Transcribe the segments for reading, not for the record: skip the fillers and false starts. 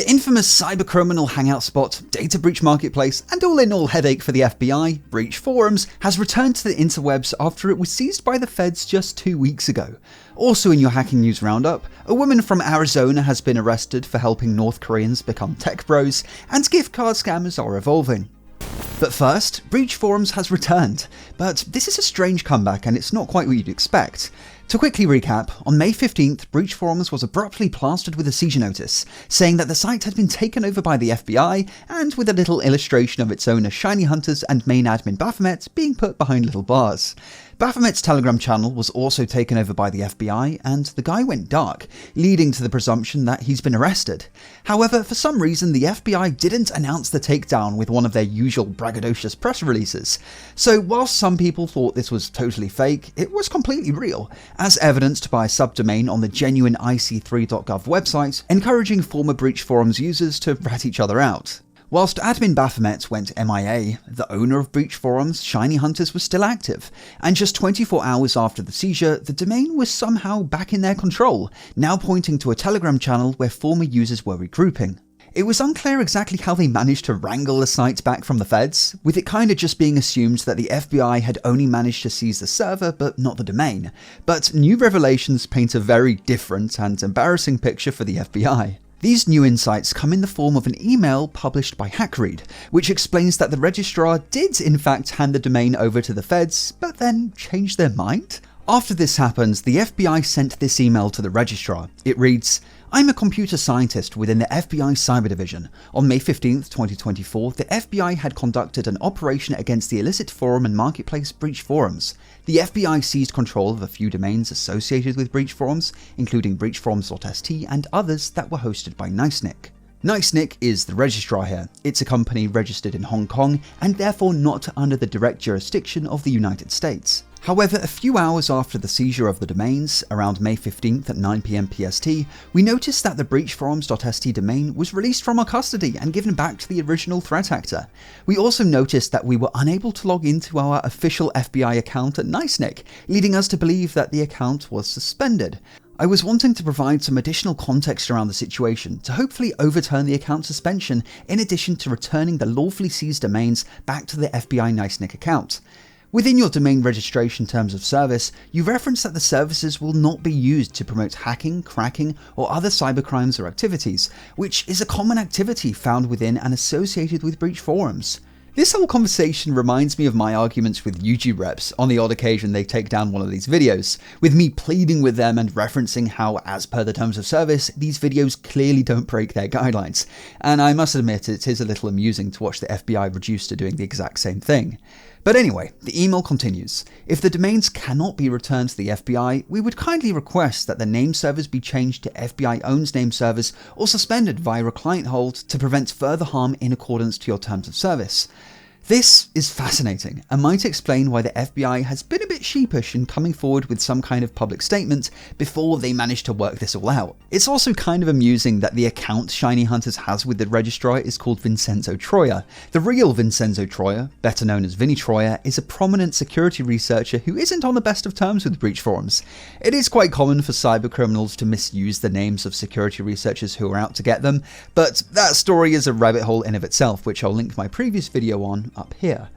The infamous cybercriminal hangout spot, data breach marketplace, and all-in-all headache for the FBI, BreachForums, has returned to the interwebs after it was seized by the feds just 2 weeks ago. Also in your hacking news roundup, a woman from Arizona has been arrested for helping North Koreans become tech bros, and gift card scammers are evolving. But first, BreachForums has returned, but this is a strange comeback and it's not quite what you'd expect. To quickly recap, on May 15th, BreachForums was abruptly plastered with a seizure notice, saying that the site had been taken over by the FBI, and with a little illustration of its owner Shiny Hunters and main admin Baphomet being put behind little bars. Baphomet's Telegram channel was also taken over by the FBI, and the guy went dark, leading to the presumption that he's been arrested. However, for some reason the FBI didn't announce the takedown with one of their usual braggadocious press releases. So whilst some people thought this was totally fake, it was completely real, as evidenced by a subdomain on the genuine ic3.gov website, encouraging former BreachForums users to rat each other out. Whilst admin Baphomet went MIA, the owner of BreachForums, Shiny Hunters, was still active, and just 24 hours after the seizure, the domain was somehow back in their control, now pointing to a Telegram channel where former users were regrouping. It was unclear exactly how they managed to wrangle the site back from the feds, with it kinda just being assumed that the FBI had only managed to seize the server but not the domain. But new revelations paint a very different and embarrassing picture for the FBI. These new insights come in the form of an email published by HackRead, which explains that the registrar did in fact hand the domain over to the feds, but then changed their mind? After this happened, the FBI sent this email to the registrar. It reads, "I'm a computer scientist within the FBI Cyber Division. On May 15th, 2024, the FBI had conducted an operation against the illicit forum and marketplace BreachForums. The FBI seized control of a few domains associated with BreachForums, including BreachForums.st and others that were hosted by NiceNick." NiceNick is the registrar here. It's a company registered in Hong Kong and therefore not under the direct jurisdiction of the United States. However, a few hours after the seizure of the domains, around May 15th at 9 PM PST, we noticed that the BreachForums.st domain was released from our custody and given back to the original threat actor. We also noticed that we were unable to log into our official FBI account at NiceNick, leading us to believe that the account was suspended. I was wanting to provide some additional context around the situation to hopefully overturn the account suspension in addition to returning the lawfully seized domains back to the FBI NiceNick account. Within your domain registration terms of service, you reference that the services will not be used to promote hacking, cracking, or other cybercrimes or activities, which is a common activity found within and associated with BreachForums. This whole conversation reminds me of my arguments with YouTube reps on the odd occasion they take down one of these videos, with me pleading with them and referencing how, as per the terms of service, these videos clearly don't break their guidelines, and I must admit it is a little amusing to watch the FBI reduced to doing the exact same thing. But anyway, the email continues. "If the domains cannot be returned to the FBI, we would kindly request that the name servers be changed to FBI-owned name servers or suspended via a client hold to prevent further harm in accordance to your terms of service." This is fascinating and might explain why the FBI has been a bit sheepish in coming forward with some kind of public statement before they managed to work this all out. It's also kind of amusing that the account Shiny Hunters has with the registrar is called Vincenzo Troyer. The real Vincenzo Troyer, better known as Vinny Troyer, is a prominent security researcher who isn't on the best of terms with BreachForums. It is quite common for cybercriminals to misuse the names of security researchers who are out to get them, but that story is a rabbit hole in of itself, which I'll link my previous video on up here.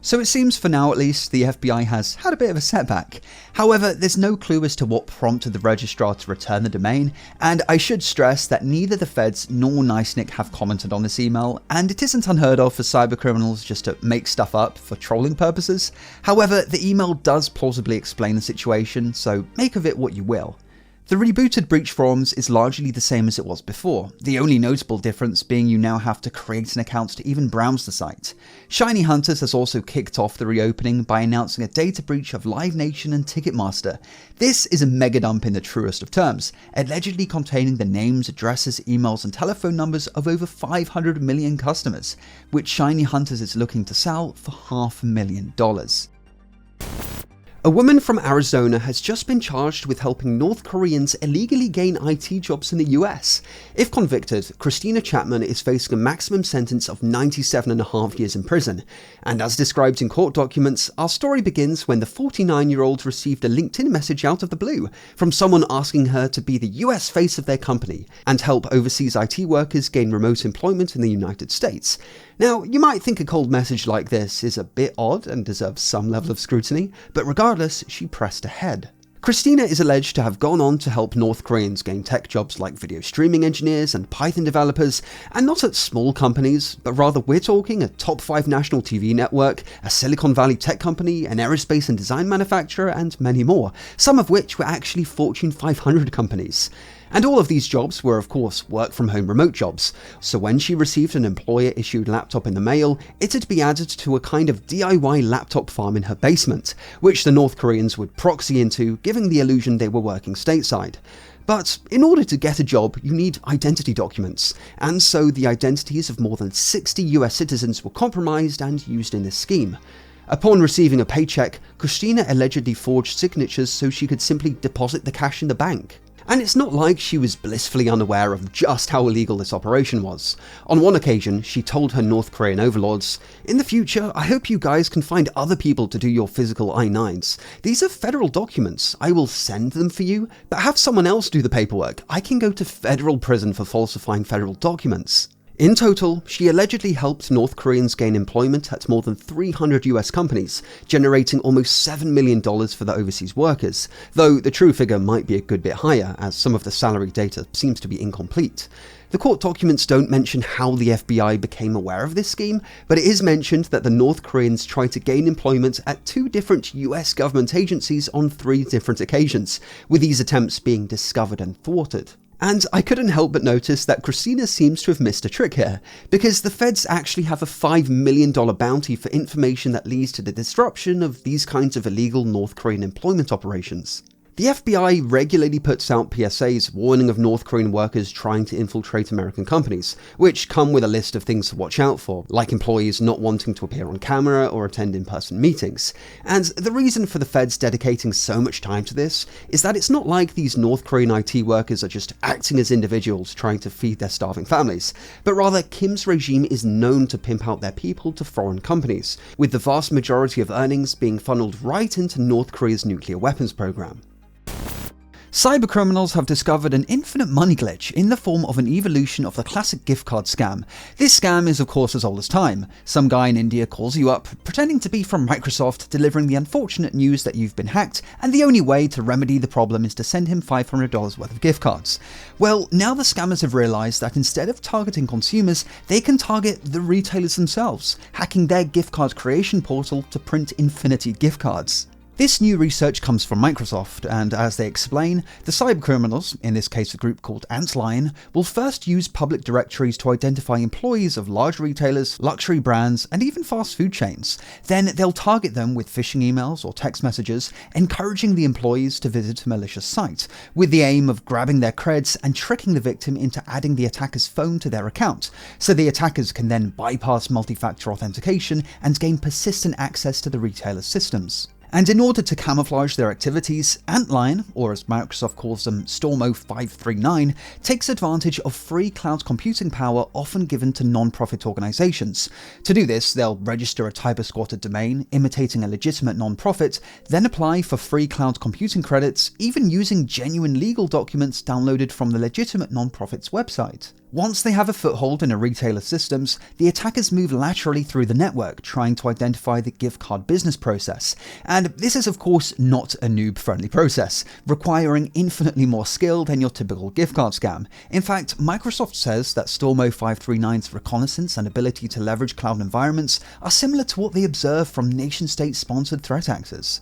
So it seems, for now at least, the FBI has had a bit of a setback. However, there's no clue as to what prompted the registrar to return the domain, and I should stress that neither the feds nor NiceNick have commented on this email, and it isn't unheard of for cybercriminals just to make stuff up for trolling purposes. However, the email does plausibly explain the situation, so make of it what you will. The rebooted BreachForums is largely the same as it was before, the only notable difference being you now have to create an account to even browse the site. Shiny Hunters has also kicked off the reopening by announcing a data breach of Live Nation and Ticketmaster. This is a mega dump in the truest of terms, allegedly containing the names, addresses, emails and telephone numbers of over 500 million customers, which Shiny Hunters is looking to sell for $500,000. A woman from Arizona has just been charged with helping North Koreans illegally gain IT jobs in the US. If convicted, Christina Chapman is facing a maximum sentence of 97.5 years in prison. And as described in court documents, our story begins when the 49-year-old received a LinkedIn message out of the blue from someone asking her to be the US face of their company and help overseas IT workers gain remote employment in the United States. Now, you might think a cold message like this is a bit odd and deserves some level of scrutiny, but regardless, she pressed ahead. Christina is alleged to have gone on to help North Koreans gain tech jobs like video streaming engineers and Python developers, and not at small companies, but rather we're talking a top 5 national TV network, a Silicon Valley tech company, an aerospace and design manufacturer, and many more, some of which were actually Fortune 500 companies. And all of these jobs were, of course, work-from-home remote jobs, so when she received an employer-issued laptop in the mail, it'd be added to a kind of DIY laptop farm in her basement, which the North Koreans would proxy into, giving the illusion they were working stateside. But in order to get a job, you need identity documents, and so the identities of more than 60 US citizens were compromised and used in this scheme. Upon receiving a paycheck, Christina allegedly forged signatures so she could simply deposit the cash in the bank. And it's not like she was blissfully unaware of just how illegal this operation was. On one occasion, she told her North Korean overlords, "In the future, I hope you guys can find other people to do your physical I-9s. These are federal documents. I will send them for you, but have someone else do the paperwork. I can go to federal prison for falsifying federal documents." In total, she allegedly helped North Koreans gain employment at more than 300 US companies, generating almost $7 million for the overseas workers, though the true figure might be a good bit higher, as some of the salary data seems to be incomplete. The court documents don't mention how the FBI became aware of this scheme, but it is mentioned that the North Koreans tried to gain employment at 2 different US government agencies on 3 different occasions, with these attempts being discovered and thwarted. And I couldn't help but notice that Christina seems to have missed a trick here, because the feds actually have a $5 million bounty for information that leads to the disruption of these kinds of illegal North Korean employment operations. The FBI regularly puts out PSAs warning of North Korean workers trying to infiltrate American companies, which come with a list of things to watch out for, like employees not wanting to appear on camera or attend in-person meetings. And the reason for the feds dedicating so much time to this is that it's not like these North Korean IT workers are just acting as individuals trying to feed their starving families, but rather Kim's regime is known to pimp out their people to foreign companies, with the vast majority of earnings being funneled right into North Korea's nuclear weapons program. Cybercriminals have discovered an infinite money glitch in the form of an evolution of the classic gift card scam. This scam is of course as old as time. Some guy in India calls you up, pretending to be from Microsoft, delivering the unfortunate news that you've been hacked, and the only way to remedy the problem is to send him $500 worth of gift cards. Well, now the scammers have realised that instead of targeting consumers, they can target the retailers themselves, hacking their gift card creation portal to print infinity gift cards. This new research comes from Microsoft, and as they explain, the cybercriminals, in this case a group called Antlion, will first use public directories to identify employees of large retailers, luxury brands, and even fast food chains. Then they'll target them with phishing emails or text messages, encouraging the employees to visit a malicious site, with the aim of grabbing their creds and tricking the victim into adding the attacker's phone to their account, so the attackers can then bypass multi-factor authentication and gain persistent access to the retailer's systems. And in order to camouflage their activities, Antlion, or as Microsoft calls them, Stormo 539, takes advantage of free cloud computing power often given to non-profit organizations. To do this, they'll register a typo-squatted domain, imitating a legitimate non-profit, then apply for free cloud computing credits, even using genuine legal documents downloaded from the legitimate non-profit's website. Once they have a foothold in a retailer's systems, the attackers move laterally through the network, trying to identify the gift card business process. And this is of course not a noob-friendly process, requiring infinitely more skill than your typical gift card scam. In fact, Microsoft says that Stormo 539's reconnaissance and ability to leverage cloud environments are similar to what they observe from nation-state-sponsored threat actors.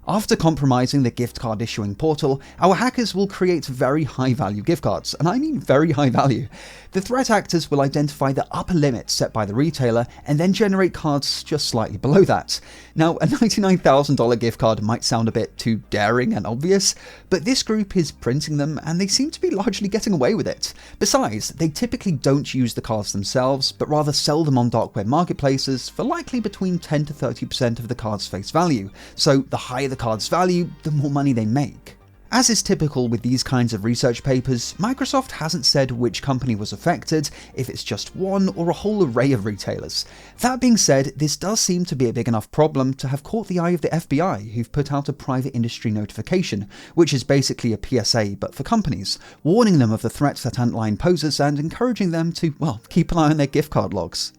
After compromising the gift card issuing portal, our hackers will create very high value gift cards, and I mean very high value. The threat actors will identify the upper limit set by the retailer and then generate cards just slightly below that. Now, a $99,000 gift card might sound a bit too daring and obvious, but this group is printing them and they seem to be largely getting away with it. Besides, they typically don't use the cards themselves, but rather sell them on dark web marketplaces for likely between 10 to 30% of the card's face value, so the higher the card's value, the more money they make. As is typical with these kinds of research papers, Microsoft hasn't said which company was affected, if it's just one or a whole array of retailers. That being said, this does seem to be a big enough problem to have caught the eye of the FBI, who've put out a private industry notification, which is basically a PSA but for companies, warning them of the threats that Antlion poses and encouraging them to, well, keep an eye on their gift card logs.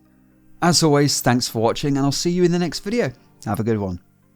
As always, thanks for watching and I'll see you in the next video. Have a good one.